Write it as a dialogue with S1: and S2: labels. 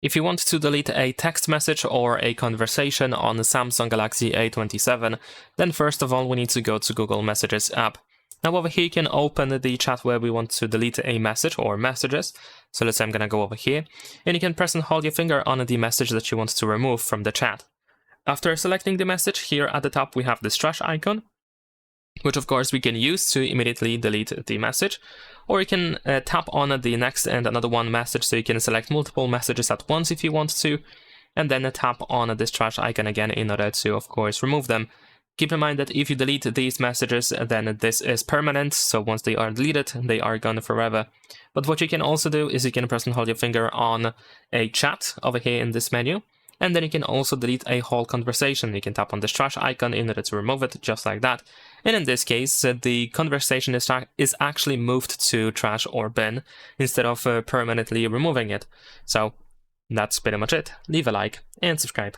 S1: If you want to delete a text message or a conversation on the Samsung Galaxy A27, then first of all we need to go to Google Messages app. Now over here you can open the chat where we want to delete a message or messages. So let's say I'm gonna go over here, and you can press and hold your finger on the message that you want to remove from the chat. After selecting the message, here at the top we have this trash icon, which of course we can use to immediately delete the message. Or you can tap on the next and another one message, so you can select multiple messages at once if you want to, and then tap on this trash icon again in order to, of course, remove them. Keep in mind that if you delete these messages, then this is permanent, so once they are deleted, they are gone forever. But what you can also do is you can press and hold your finger on a chat over here in this menu, and then you can also delete a whole conversation. You can tap on this trash icon in order to remove it, just like that. And in this case, the conversation is actually moved to trash or bin instead of permanently removing it. So that's pretty much it. Leave a like and subscribe.